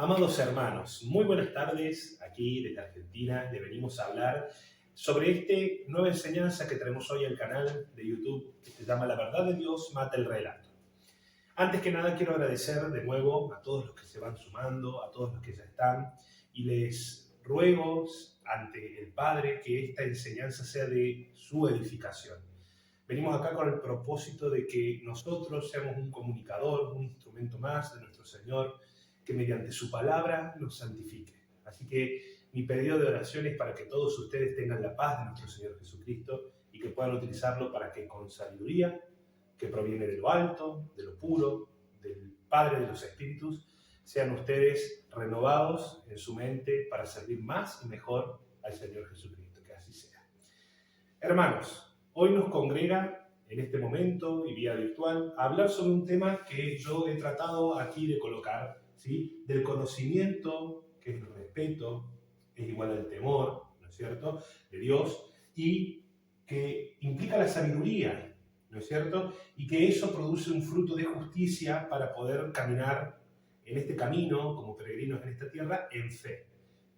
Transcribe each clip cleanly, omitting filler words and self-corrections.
Amados hermanos, muy buenas tardes. Aquí desde Argentina le venimos a hablar sobre esta nueva enseñanza que tenemos hoy al canal de YouTube que se llama La verdad de Dios mata el relato. Antes que nada quiero agradecer de nuevo a todos los que se van sumando, a todos los que ya están, y les ruego ante el Padre que esta enseñanza sea de su edificación. Venimos acá con el propósito de que nosotros seamos un comunicador, un instrumento más de nuestro Señor, que mediante su palabra nos santifique. Así que mi pedido de oración es para que todos ustedes tengan la paz de nuestro Señor Jesucristo y que puedan utilizarlo para que con sabiduría, que proviene de lo alto, de lo puro, del Padre de los Espíritus, sean ustedes renovados en su mente para servir más y mejor al Señor Jesucristo. Que así sea. Hermanos, hoy nos congrega en este momento y vía virtual a hablar sobre un tema que yo he tratado aquí de colocar, ¿sí? Del conocimiento, que es el respeto, es igual al temor, ¿no es cierto?, de Dios, y que implica la sabiduría, ¿no es cierto?, y que eso produce un fruto de justicia para poder caminar en este camino, como peregrinos en esta tierra, en fe,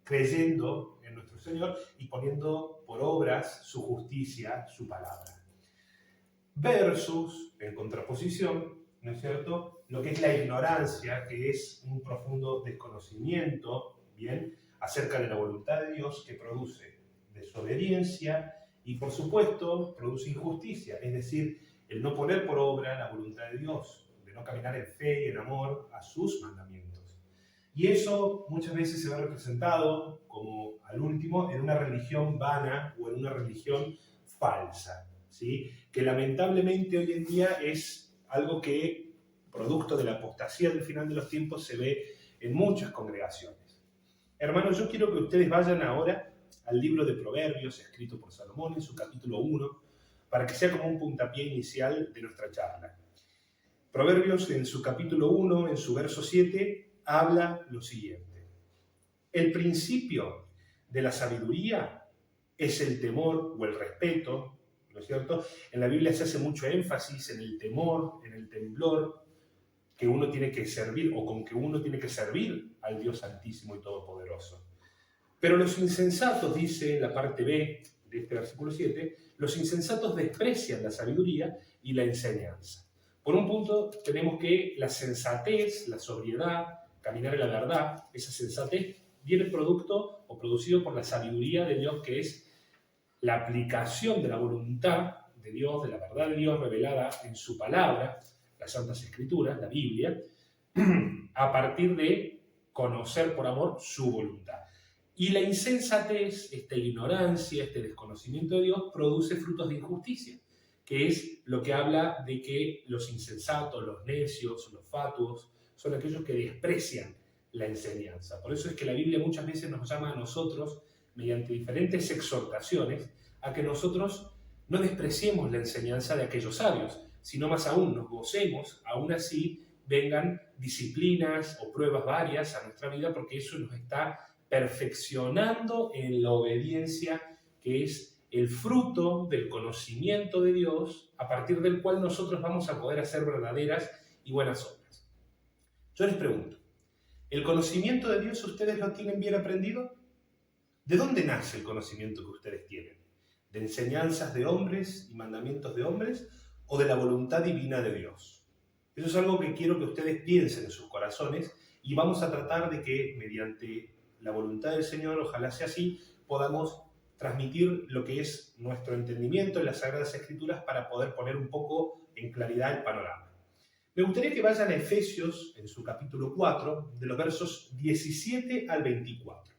creyendo en nuestro Señor y poniendo por obras su justicia, su palabra. Versus, en contraposición, ¿no es cierto?, lo que es la ignorancia, que es un profundo desconocimiento, ¿bien?, acerca de la voluntad de Dios, que produce desobediencia y, por supuesto, produce injusticia, es decir, el no poner por obra la voluntad de Dios, de no caminar en fe y en amor a sus mandamientos. Y eso muchas veces se ve representado, como al último, en una religión vana o en una religión falsa, ¿sí? Que lamentablemente hoy en día es algo que, producto de la apostasía del final de los tiempos, se ve en muchas congregaciones. Hermanos, yo quiero que ustedes vayan ahora al libro de Proverbios, escrito por Salomón en su capítulo 1, para que sea como un puntapié inicial de nuestra charla. Proverbios en su capítulo 1, en su verso 7, habla lo siguiente: el principio de la sabiduría es el temor o el respeto, ¿no es cierto? En la Biblia se hace mucho énfasis en el temor, en el temblor que uno tiene que servir o con que uno tiene que servir al Dios Santísimo y Todopoderoso. Pero los insensatos, dice en la parte B de este versículo 7, los insensatos desprecian la sabiduría y la enseñanza. Por un punto tenemos que la sensatez, la sobriedad, caminar en la verdad, esa sensatez viene producto o producido por la sabiduría de Dios, que es la aplicación de la voluntad de Dios, de la verdad de Dios revelada en su palabra, las Santas Escrituras, la Biblia, a partir de conocer por amor su voluntad. Y la insensatez, esta ignorancia, este desconocimiento de Dios, produce frutos de injusticia, que es lo que habla de que los insensatos, los necios, los fatuos, son aquellos que desprecian la enseñanza. Por eso es que la Biblia muchas veces nos llama a nosotros, mediante diferentes exhortaciones, a que nosotros no despreciemos la enseñanza de aquellos sabios, sino más aún nos gocemos, aún así vengan disciplinas o pruebas varias a nuestra vida, porque eso nos está perfeccionando en la obediencia, que es el fruto del conocimiento de Dios, a partir del cual nosotros vamos a poder hacer verdaderas y buenas obras. Yo les pregunto, ¿el conocimiento de Dios ustedes lo tienen bien aprendido? ¿De dónde nace el conocimiento que ustedes tienen? ¿De enseñanzas de hombres y mandamientos de hombres o de la voluntad divina de Dios? Eso es algo que quiero que ustedes piensen en sus corazones y vamos a tratar de que mediante la voluntad del Señor, ojalá sea así, podamos transmitir lo que es nuestro entendimiento en las Sagradas Escrituras para poder poner un poco en claridad el panorama. Me gustaría que vayan a Efesios, en su capítulo 4, de los versos 17 al 24.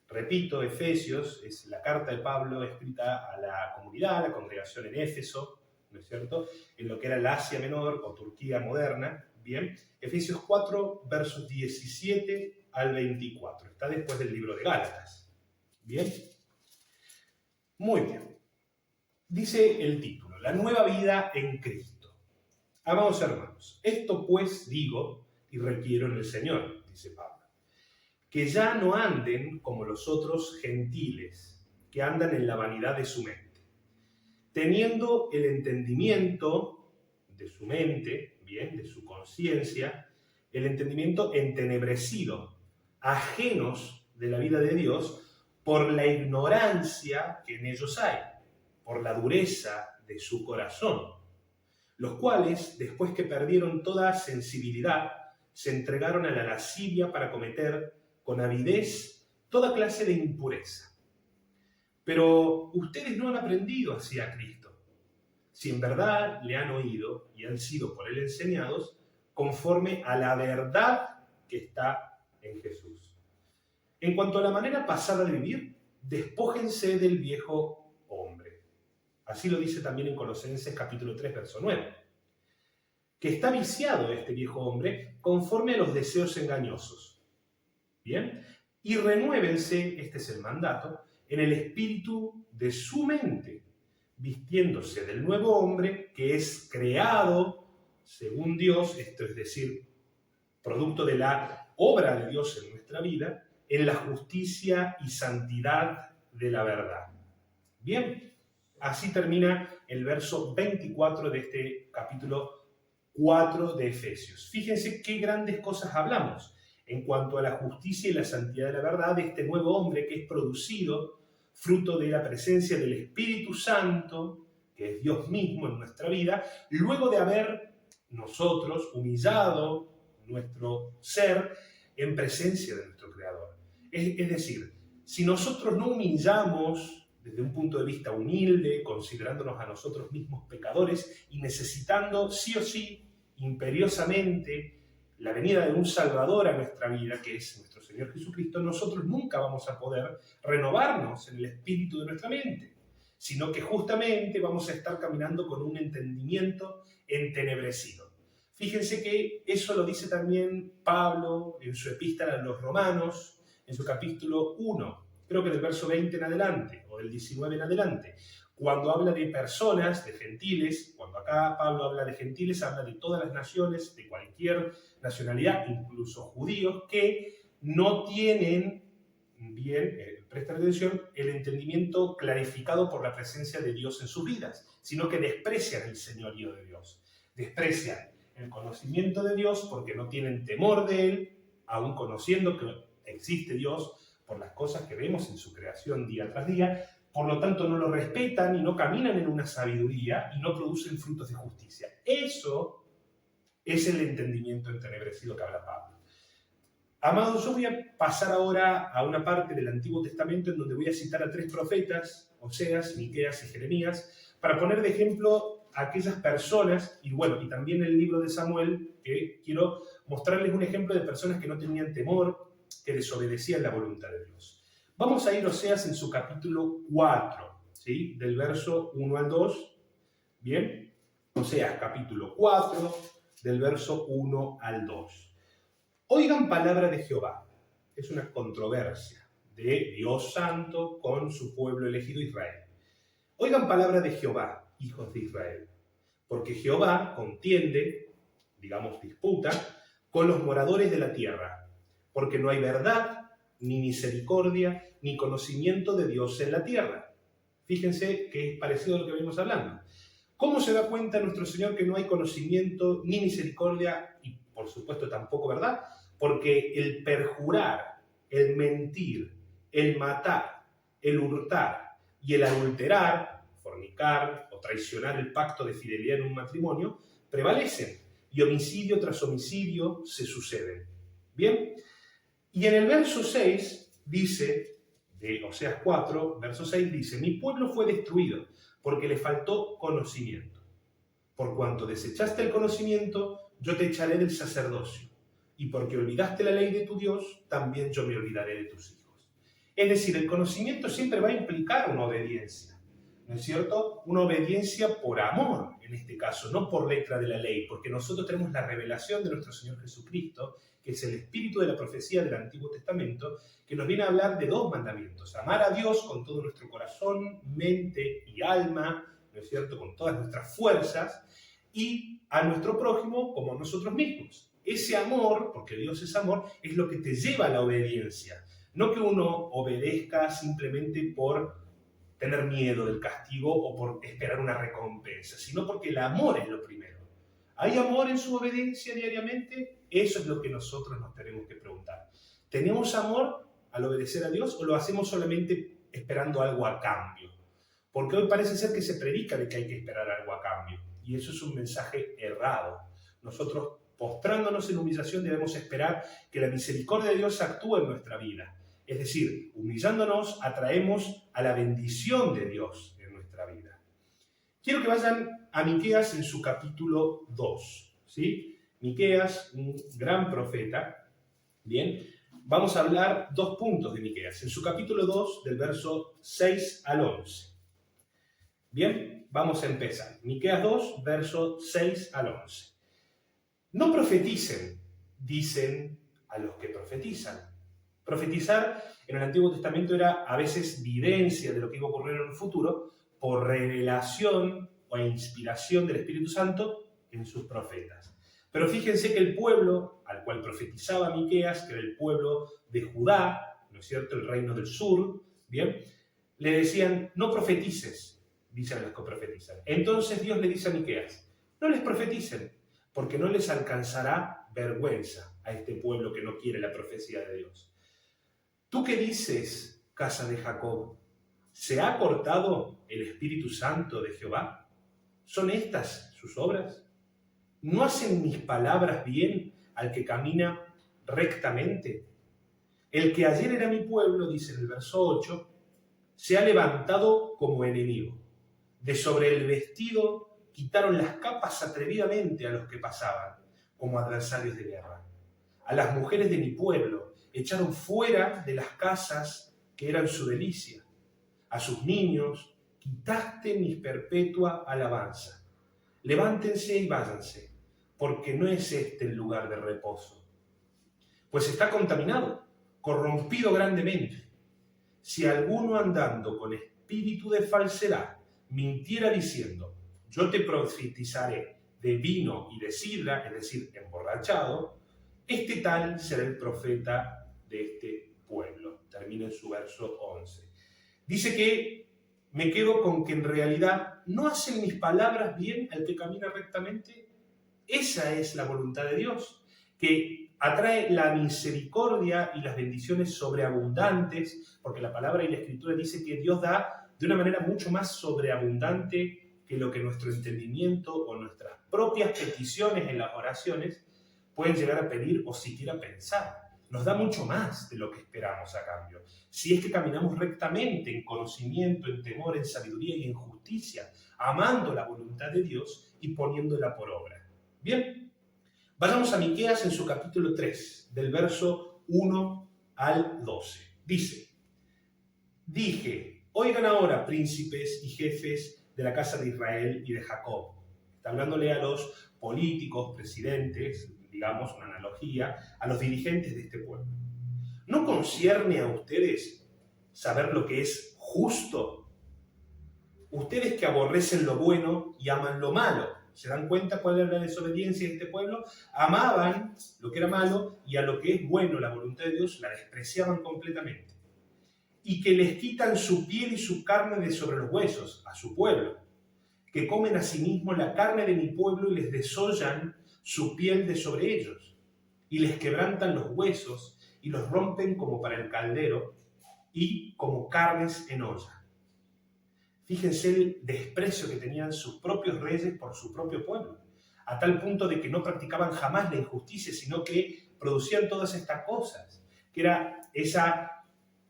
Repito, Efesios es la carta de Pablo escrita a la comunidad, a la congregación en Éfeso, ¿no es cierto?, en lo que era la Asia Menor o Turquía moderna. Bien, Efesios 4, versos 17 al 24. Está después del libro de Gálatas. Bien. Muy bien. Dice el título: La nueva vida en Cristo. Amados hermanos, esto pues digo y requiero en el Señor, dice Pablo, que ya no anden como los otros gentiles, que andan en la vanidad de su mente, teniendo el entendimiento de su mente, bien, de su conciencia, el entendimiento entenebrecido, ajenos de la vida de Dios por la ignorancia que en ellos hay, por la dureza de su corazón, los cuales, después que perdieron toda sensibilidad, se entregaron a la lascivia para cometer con avidez toda clase de impureza. Pero ustedes no han aprendido así a Cristo. Si en verdad le han oído y han sido por él enseñados, conforme a la verdad que está en Jesús. En cuanto a la manera pasada de vivir, despójense del viejo hombre. Así lo dice también en Colosenses capítulo 3, verso 9. Que está viciado este viejo hombre conforme a los deseos engañosos. ¿Bien? Y renuévense, este es el mandato, en el espíritu de su mente, vistiéndose del nuevo hombre que es creado según Dios, esto es decir, producto de la obra de Dios en nuestra vida, en la justicia y santidad de la verdad. Bien, así termina el verso 24 de este capítulo 4 de Efesios. Fíjense qué grandes cosas hablamos en cuanto a la justicia y la santidad de la verdad de este nuevo hombre que es producido fruto de la presencia del Espíritu Santo, que es Dios mismo en nuestra vida, luego de haber nosotros humillado nuestro ser en presencia de nuestro Creador. Es decir, si nosotros no humillamos desde un punto de vista humilde, considerándonos a nosotros mismos pecadores y necesitando sí o sí, imperiosamente, la venida de un Salvador a nuestra vida, que es nuestro Señor Jesucristo, nosotros nunca vamos a poder renovarnos en el espíritu de nuestra mente, sino que justamente vamos a estar caminando con un entendimiento entenebrecido. Fíjense que eso lo dice también Pablo en su epístola a los Romanos, en su capítulo 1, creo que del verso 20 en adelante, o del 19 en adelante, cuando habla de personas, de gentiles, cuando acá Pablo habla de gentiles, habla de todas las naciones, de cualquier nacionalidad, incluso judíos, que no tienen bien, presten atención, el entendimiento clarificado por la presencia de Dios en sus vidas, sino que desprecian el señorío de Dios, desprecian el conocimiento de Dios porque no tienen temor de Él, aun conociendo que existe Dios por las cosas que vemos en su creación día tras día. Por lo tanto, no lo respetan y no caminan en una sabiduría y no producen frutos de justicia. Eso es el entendimiento entenebrecido que habla Pablo. Amados, yo voy a pasar ahora a una parte del Antiguo Testamento en donde voy a citar a 3 profetas, Oseas, Miqueas y Jeremías, para poner de ejemplo a aquellas personas, y también el libro de Samuel, que quiero mostrarles un ejemplo de personas que no tenían temor, que desobedecían la voluntad de Dios. Vamos a ir a Oseas en su capítulo 4, ¿sí? Del verso 1 al 2. Bien, Oseas capítulo 4, del verso 1 al 2. Oigan palabra de Jehová. Es una controversia de Dios Santo con su pueblo elegido Israel. Oigan palabra de Jehová, hijos de Israel, porque Jehová contiende, disputa, con los moradores de la tierra, porque no hay verdad, ni misericordia, ni conocimiento de Dios en la tierra. Fíjense que es parecido a lo que venimos hablando. ¿Cómo se da cuenta nuestro Señor que no hay conocimiento, ni misericordia, y por supuesto tampoco verdad? Porque el perjurar, el mentir, el matar, el hurtar y el adulterar, fornicar o traicionar el pacto de fidelidad en un matrimonio, prevalecen y homicidio tras homicidio se suceden. ¿Bien? Y en el verso 6 dice, de Oseas 4, verso 6 dice, mi pueblo fue destruido porque le faltó conocimiento. Por cuanto desechaste el conocimiento, yo te echaré del sacerdocio. Y porque olvidaste la ley de tu Dios, también yo me olvidaré de tus hijos. Es decir, el conocimiento siempre va a implicar una obediencia, ¿no es cierto? Una obediencia por amor, en este caso, no por letra de la ley, porque nosotros tenemos la revelación de nuestro Señor Jesucristo, que es el espíritu de la profecía del Antiguo Testamento, que nos viene a hablar de 2 mandamientos. Amar a Dios con todo nuestro corazón, mente y alma, ¿no es cierto?, con todas nuestras fuerzas, y a nuestro prójimo como a nosotros mismos. Ese amor, porque Dios es amor, es lo que te lleva a la obediencia. No que uno obedezca simplemente por tener miedo del castigo o por esperar una recompensa, sino porque el amor es lo primero. ¿Hay amor en su obediencia diariamente? Eso es lo que nosotros nos tenemos que preguntar. ¿Tenemos amor al obedecer a Dios o lo hacemos solamente esperando algo a cambio? Porque hoy parece ser que se predica de que hay que esperar algo a cambio. Y eso es un mensaje errado. Nosotros, postrándonos en humillación, debemos esperar que la misericordia de Dios actúe en nuestra vida. Es decir, humillándonos, atraemos a la bendición de Dios en nuestra vida. Quiero que vayan a Miqueas en su capítulo 2. ¿Sí? Miqueas, un gran profeta. Bien, vamos a hablar 2 puntos de Miqueas. En su capítulo 2, del verso 6 al 11. Bien, vamos a empezar. Miqueas 2, verso 6 al 11. No profeticen, dicen a los que profetizan. Profetizar en el Antiguo Testamento era a veces videncia de lo que iba a ocurrir en el futuro por revelación o inspiración del Espíritu Santo en sus profetas. Pero fíjense que el pueblo al cual profetizaba Miqueas, que era el pueblo de Judá, ¿no es cierto?, el reino del sur, ¿bien?, le decían, no profetices, dicen a los que profetizan. Entonces Dios le dice a Miqueas, no les profeticen, porque no les alcanzará vergüenza a este pueblo que no quiere la profecía de Dios. ¿Tú qué dices, casa de Jacob? ¿Se ha cortado el Espíritu Santo de Jehová? ¿Son estas sus obras? ¿No hacen mis palabras bien al que camina rectamente? El que ayer era mi pueblo, dice en el verso 8, se ha levantado como enemigo. De sobre el vestido quitaron las capas atrevidamente a los que pasaban, como adversarios de guerra. A las mujeres de mi pueblo echaron fuera de las casas que eran su delicia. A sus niños quitaste mi perpetua alabanza. Levántense y váyanse, porque no es este el lugar de reposo. Pues está contaminado, corrompido grandemente. Si alguno andando con espíritu de falsedad mintiera diciendo, yo te profetizaré de vino y de sidra, es decir, emborrachado, este tal será el profeta de este pueblo. Termina en su verso 11. Dice que me quedo con que en realidad no hacen mis palabras bien al que camina rectamente. Esa es la voluntad de Dios, que atrae la misericordia y las bendiciones sobreabundantes, porque la palabra y la escritura dice que Dios da de una manera mucho más sobreabundante que lo que nuestro entendimiento o nuestras propias peticiones en las oraciones pueden llegar a pedir o siquiera pensar. Nos da mucho más de lo que esperamos a cambio. Si es que caminamos rectamente en conocimiento, en temor, en sabiduría y en justicia, amando la voluntad de Dios y poniéndola por obra. Bien, vayamos a Miqueas en su capítulo 3, del verso 1 al 12. Dice, dije, oigan ahora, príncipes y jefes de la casa de Israel y de Jacob. Está hablándole a los políticos, presidentes, digamos, una analogía, a los dirigentes de este pueblo. ¿No concierne a ustedes saber lo que es justo? Ustedes que aborrecen lo bueno y aman lo malo. ¿Se dan cuenta cuál era la desobediencia de este pueblo? Amaban lo que era malo y a lo que es bueno, la voluntad de Dios, la despreciaban completamente. Y que les quitan su piel y su carne de sobre los huesos, a su pueblo. Que comen asimismo la carne de mi pueblo y les desollan su piel de sobre ellos. Y les quebrantan los huesos y los rompen como para el caldero y como carnes en olla. Fíjense el desprecio que tenían sus propios reyes por su propio pueblo, a tal punto de que no practicaban jamás la injusticia, sino que producían todas estas cosas, que era esa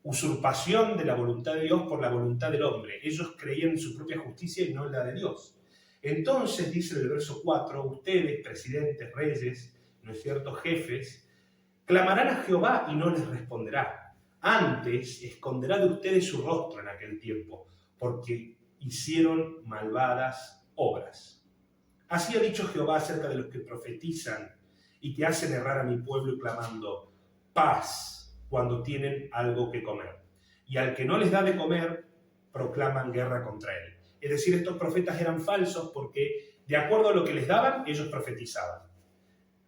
usurpación de la voluntad de Dios por la voluntad del hombre. Ellos creían en su propia justicia y no en la de Dios. Entonces, dice en el verso 4, ustedes, presidentes, reyes, ¿no es cierto?, jefes, clamarán a Jehová y no les responderá. Antes, esconderá de ustedes su rostro en aquel tiempo, porque hicieron malvadas obras. Así ha dicho Jehová acerca de los que profetizan y que hacen errar a mi pueblo clamando paz cuando tienen algo que comer. Y al que no les da de comer, proclaman guerra contra él. Es decir, estos profetas eran falsos porque, de acuerdo a lo que les daban, ellos profetizaban.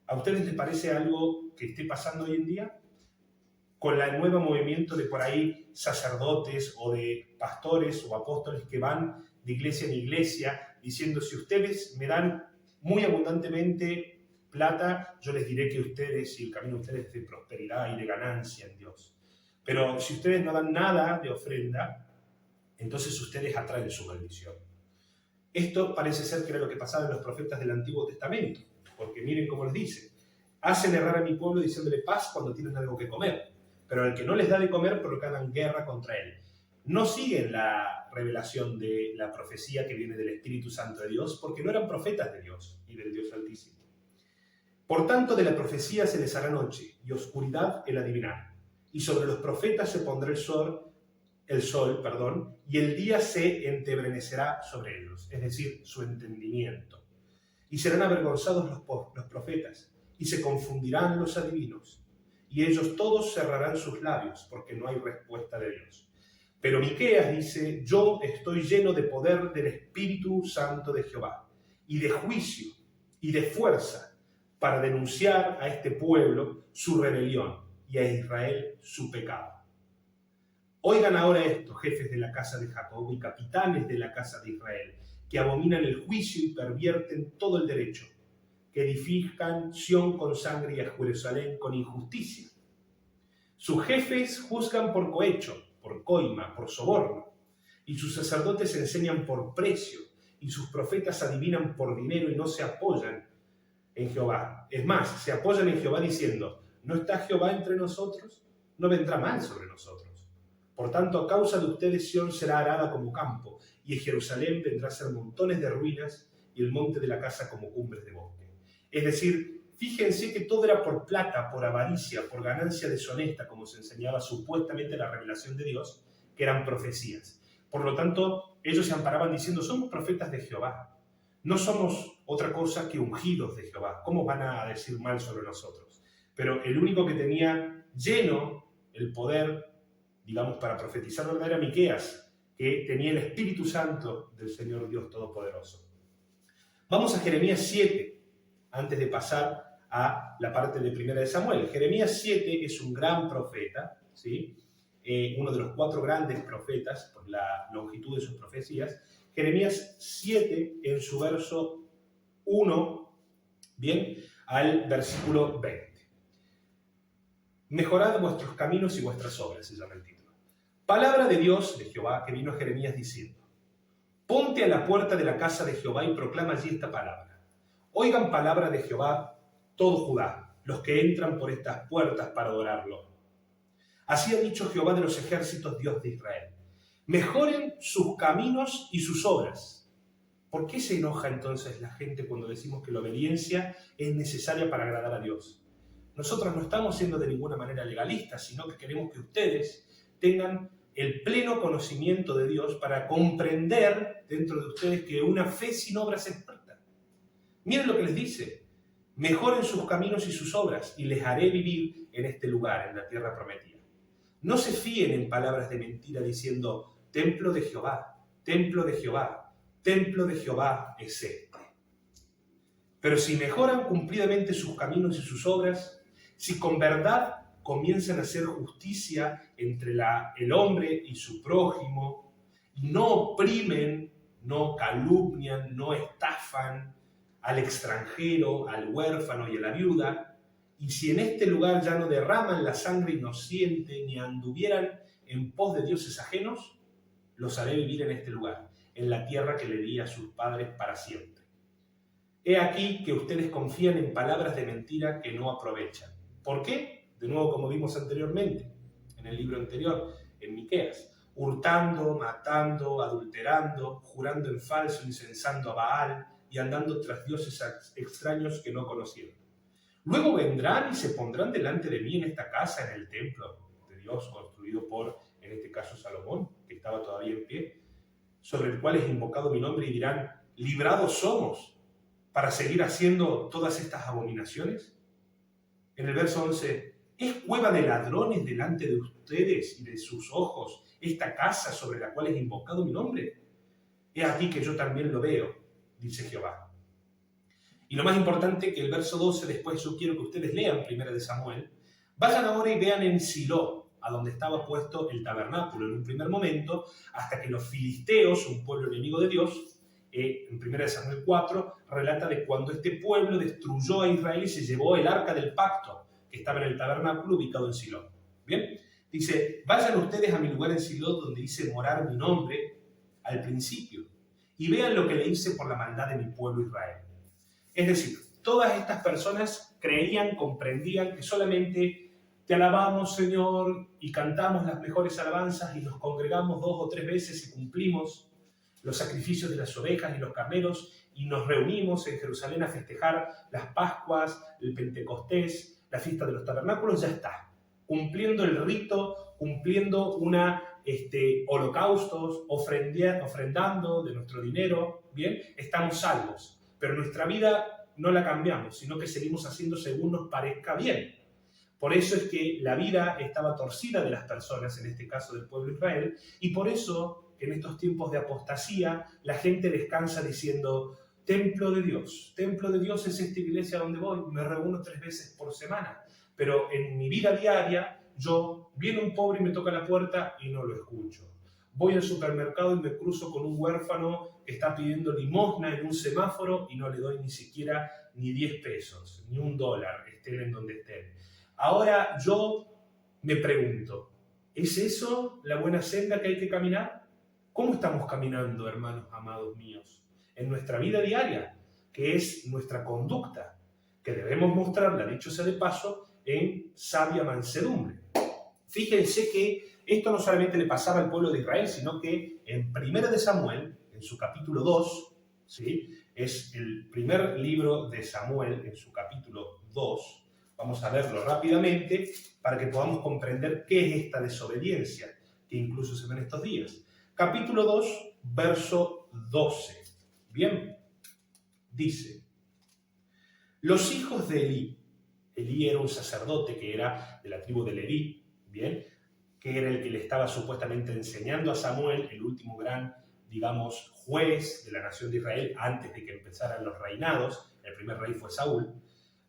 ¿A ustedes les parece algo que esté pasando hoy en día? Con el nuevo movimiento de por ahí sacerdotes o de pastores o apóstoles que van de iglesia en iglesia diciendo, si ustedes me dan muy abundantemente plata, yo les diré que ustedes, y el camino de ustedes es de prosperidad y de ganancia en Dios. Pero si ustedes no dan nada de ofrenda, entonces ustedes atraen su maldición. Esto parece ser que era lo que pasaba en los profetas del Antiguo Testamento, porque miren cómo les dice: hacen errar a mi pueblo diciéndole paz cuando tienen algo que comer, pero al que no les da de comer provocan guerra contra él. No siguen la revelación de la profecía que viene del Espíritu Santo de Dios, porque no eran profetas de Dios y del Dios Altísimo. Por tanto, de la profecía se les hará noche y oscuridad el adivinar, y sobre los profetas se pondrá el sol, y el día se entebrecerá sobre ellos, es decir, su entendimiento. Y serán avergonzados los profetas, y se confundirán los adivinos, y ellos todos cerrarán sus labios, porque no hay respuesta de Dios. Pero Miqueas dice: yo estoy lleno de poder del Espíritu Santo de Jehová, y de juicio, y de fuerza, para denunciar a este pueblo su rebelión, y a Israel su pecado. Oigan ahora esto, jefes de la casa de Jacob y capitanes de la casa de Israel, que abominan el juicio y pervierten todo el derecho, que edifican Sión con sangre y a Jerusalén con injusticia. Sus jefes juzgan por cohecho, por coima, por soborno, y sus sacerdotes enseñan por precio, y sus profetas adivinan por dinero y no se apoyan en Jehová. Es más, se apoyan en Jehová diciendo: ¿no está Jehová entre nosotros? No vendrá mal sobre nosotros. Por tanto, a causa de ustedes Sión será arada como campo, y en Jerusalén vendrá a ser montones de ruinas, y el monte de la casa como cumbres de bosque. Es decir, fíjense que todo era por plata, por avaricia, por ganancia deshonesta, como se enseñaba supuestamente en la revelación de Dios, que eran profecías. Por lo tanto, ellos se amparaban diciendo: somos profetas de Jehová, no somos otra cosa que ungidos de Jehová. ¿Cómo van a decir mal sobre nosotros? Pero el único que tenía lleno el poder, digamos, para profetizar verdad era Miqueas, que tenía el Espíritu Santo del Señor Dios Todopoderoso. Vamos a Jeremías 7, antes de pasar a la parte de Primera de Samuel. Jeremías 7 es un gran profeta, ¿sí? Uno de los 4 grandes profetas, por la longitud de sus profecías. Jeremías 7, en su verso 1, bien, al versículo 20. Mejorad vuestros caminos y vuestras obras, se llama el título. Palabra de Dios, de Jehová, que vino a Jeremías diciendo: ponte a la puerta de la casa de Jehová y proclama allí esta palabra. Oigan palabra de Jehová todo Judá, los que entran por estas puertas para adorarlo. Así ha dicho Jehová de los ejércitos, Dios de Israel: mejoren sus caminos y sus obras. ¿Por qué se enoja entonces la gente cuando decimos que la obediencia es necesaria para agradar a Dios? Nosotros no estamos siendo de ninguna manera legalistas, sino que queremos que ustedes tengan el pleno conocimiento de Dios para comprender dentro de ustedes que una fe sin obras es muerta. Miren lo que les dice: mejoren sus caminos y sus obras, y les haré vivir en este lugar, en la tierra prometida. No se fíen en palabras de mentira diciendo: templo de Jehová, templo de Jehová, templo de Jehová es este. Pero si mejoran cumplidamente sus caminos y sus obras, si con verdad comienzan a hacer justicia entre el hombre y su prójimo, y no oprimen, no calumnian, no estafan al extranjero, al huérfano y a la viuda, y si en este lugar ya no derraman la sangre inocente ni anduvieran en pos de dioses ajenos, los haré vivir en este lugar, en la tierra que le di a sus padres para siempre. He aquí que ustedes confían en palabras de mentira que no aprovechan. ¿Por qué? De nuevo, como vimos anteriormente, en el libro anterior, en Miqueas: hurtando, matando, adulterando, jurando en falso, incensando a Baal y andando tras dioses extraños que no conocieron. Luego vendrán y se pondrán delante de mí en esta casa, en el templo de Dios, construido por, en este caso, Salomón, que estaba todavía en pie, sobre el cual es invocado mi nombre, y dirán: librados somos para seguir haciendo todas estas abominaciones. En el verso 11, ¿es cueva de ladrones delante de ustedes y de sus ojos esta casa sobre la cual es invocado mi nombre? He aquí que yo también lo veo, dice Jehová. Y lo más importante, que el verso 12, después yo quiero que ustedes lean Primera de Samuel. Vayan ahora y vean en Silo, a donde estaba puesto el tabernáculo en un primer momento, hasta que los filisteos, un pueblo enemigo de Dios, en 1 Samuel 4, relata de cuando este pueblo destruyó a Israel y se llevó el arca del pacto que estaba en el tabernáculo ubicado en Silo. Bien, dice, vayan ustedes a mi lugar en Silo donde hice morar mi nombre al principio y vean lo que le hice por la maldad de mi pueblo Israel. Es decir, todas estas personas creían, comprendían que solamente te alabamos, Señor, y cantamos las mejores alabanzas y nos congregamos 2 o 3 veces y cumplimos los sacrificios de las ovejas y los carneros y nos reunimos en Jerusalén a festejar las Pascuas, el Pentecostés, la fiesta de los tabernáculos, ya está. Cumpliendo el rito, cumpliendo holocaustos, ofrendando de nuestro dinero, ¿bien? Estamos salvos. Pero nuestra vida no la cambiamos, sino que seguimos haciendo según nos parezca bien. Por eso es que la vida estaba torcida de las personas, en este caso del pueblo de Israel, y por eso que en estos tiempos de apostasía la gente descansa diciendo, templo de Dios es esta iglesia donde voy, me reúno 3 veces por semana, pero en mi vida diaria viene un pobre y me toca la puerta y no lo escucho. Voy al supermercado y me cruzo con un huérfano que está pidiendo limosna en un semáforo y no le doy ni siquiera ni 10 pesos, ni $1, estén en donde estén. Ahora yo me pregunto, ¿es eso la buena senda que hay que caminar? ¿Cómo estamos caminando, hermanos amados míos, en nuestra vida diaria, que es nuestra conducta, que debemos mostrarla, dicho sea de paso, en sabia mansedumbre? Fíjense que esto no solamente le pasaba al pueblo de Israel, sino que en 1 Samuel, en su capítulo 2, ¿sí? Es el primer libro de Samuel, en su capítulo 2, vamos a verlo rápidamente para que podamos comprender qué es esta desobediencia que incluso se ve en estos días. Capítulo 2, verso 12. Bien, dice, los hijos de Elí era un sacerdote que era de la tribu de Leví, bien, que era el que le estaba supuestamente enseñando a Samuel, el último gran, digamos, juez de la nación de Israel antes de que empezaran los reinados. El primer rey fue Saúl.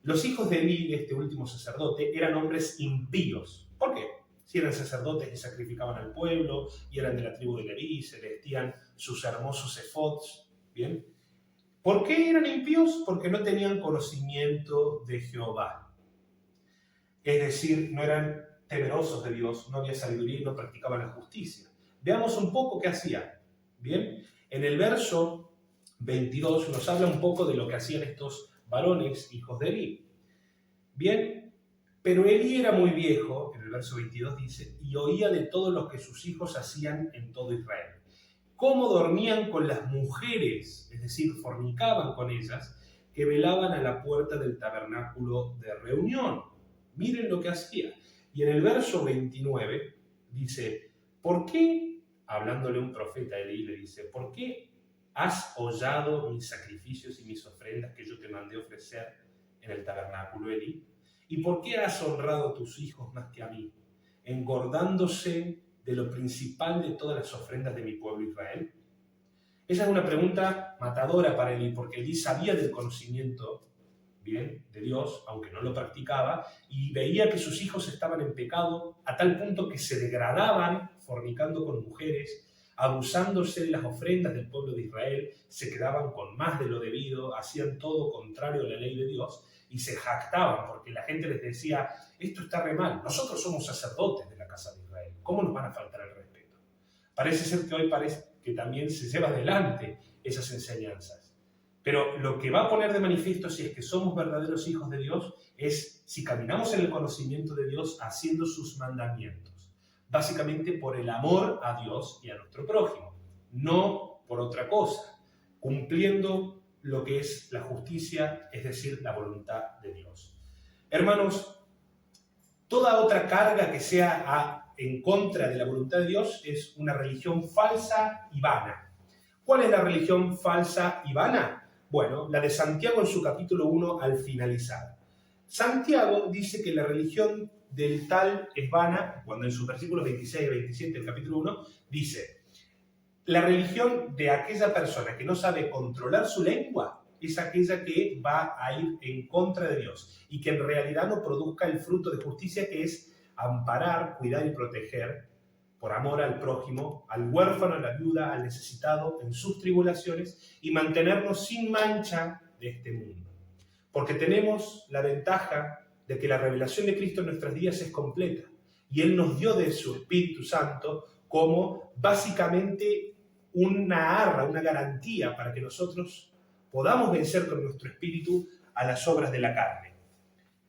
Los hijos de Elí, este último sacerdote, eran hombres impíos. ¿Por qué? Si eran sacerdotes que sacrificaban al pueblo y eran de la tribu de Leví, se vestían sus hermosos efods, ¿bien? ¿Por qué eran impíos? Porque no tenían conocimiento de Jehová. Es decir, no eran temerosos de Dios, no había sabiduría y no practicaban la justicia. Veamos un poco qué hacían. Bien, en el verso 22 nos habla un poco de lo que hacían estos varones, hijos de Elí. Bien, pero Elí era muy viejo, en el verso 22 dice, y oía de todo lo que sus hijos hacían en todo Israel. Cómo dormían con las mujeres, es decir, fornicaban con ellas, que velaban a la puerta del tabernáculo de reunión. Miren lo que hacía. Y en el verso 29 dice, ¿por qué? Hablándole un profeta a Elí, le dice, ¿por qué has hollado mis sacrificios y mis ofrendas que yo te mandé ofrecer en el tabernáculo, Elí? ¿Y por qué has honrado a tus hijos más que a mí, engordándose de lo principal de todas las ofrendas de mi pueblo Israel? Esa es una pregunta matadora para Elí, porque Elí sabía del conocimiento bien de Dios, aunque no lo practicaba, y veía que sus hijos estaban en pecado a tal punto que se degradaban fornicando con mujeres, abusándose de las ofrendas del pueblo de Israel, se quedaban con más de lo debido, hacían todo contrario a la ley de Dios y se jactaban porque la gente les decía, esto está re mal, nosotros somos sacerdotes de la casa de Israel, ¿cómo nos van a faltar el respeto? Parece ser que hoy parece que también se lleva adelante esas enseñanzas. Pero lo que va a poner de manifiesto si es que somos verdaderos hijos de Dios es si caminamos en el conocimiento de Dios haciendo sus mandamientos. Básicamente por el amor a Dios y a nuestro prójimo, no por otra cosa, cumpliendo lo que es la justicia, es decir, la voluntad de Dios. Hermanos, toda otra carga que sea en contra de la voluntad de Dios es una religión falsa y vana. ¿Cuál es la religión falsa y vana? Bueno, la de Santiago en su capítulo 1 al finalizar. Santiago dice que la religión del tal es vana, cuando en sus versículos 26 y 27 del capítulo 1 dice, la religión de aquella persona que no sabe controlar su lengua es aquella que va a ir en contra de Dios y que en realidad no produzca el fruto de justicia que es amparar, cuidar y proteger por amor al prójimo, al huérfano, a la viuda, al necesitado, en sus tribulaciones, y mantenernos sin mancha de este mundo. Porque tenemos la ventaja de que la revelación de Cristo en nuestros días es completa, y Él nos dio de su Espíritu Santo como básicamente una arra, una garantía para que nosotros podamos vencer con nuestro espíritu a las obras de la carne.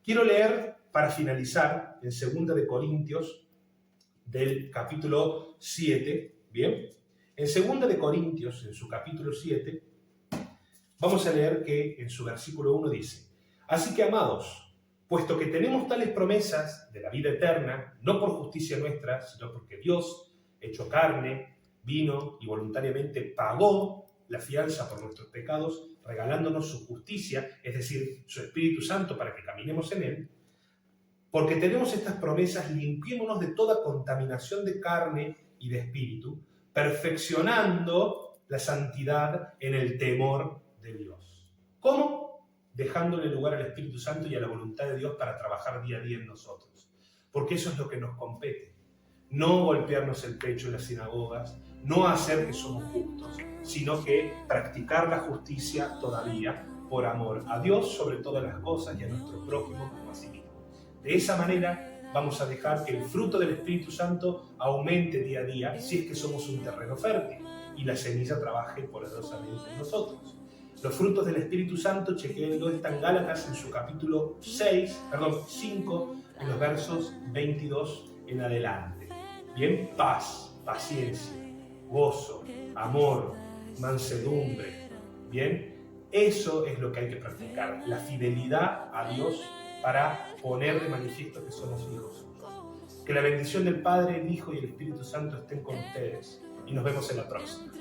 Quiero leer, para finalizar, en 2 de Corintios, del capítulo 7, ¿bien? En 2 de Corintios, en su capítulo 7, vamos a leer que en su versículo 1 dice: así que, amados, puesto que tenemos tales promesas de la vida eterna, no por justicia nuestra, sino porque Dios, hecho carne, vino y voluntariamente pagó la fianza por nuestros pecados, regalándonos su justicia, es decir, su Espíritu Santo para que caminemos en Él. Porque tenemos estas promesas, limpiémonos de toda contaminación de carne y de espíritu, perfeccionando la santidad en el temor de Dios. ¿Cómo? Dejándole lugar al Espíritu Santo y a la voluntad de Dios para trabajar día a día en nosotros. Porque eso es lo que nos compete. No golpearnos el pecho en las sinagogas, no hacer que somos justos, sino que practicar la justicia todavía por amor a Dios sobre todas las cosas y a nuestro prójimo como a sí mismo. De esa manera vamos a dejar que el fruto del Espíritu Santo aumente día a día si es que somos un terreno fértil y la semilla trabaje poderosamente en nosotros. Los frutos del Espíritu Santo, chequéenlo, están Gálatas en su capítulo 5, en los versos 22 en adelante. Bien, paz, paciencia, gozo, amor, mansedumbre. Bien, eso es lo que hay que practicar, la fidelidad a Dios para poner de manifiesto que somos hijos suyos. Que la bendición del Padre, el Hijo y el Espíritu Santo estén con ustedes y nos vemos en la próxima.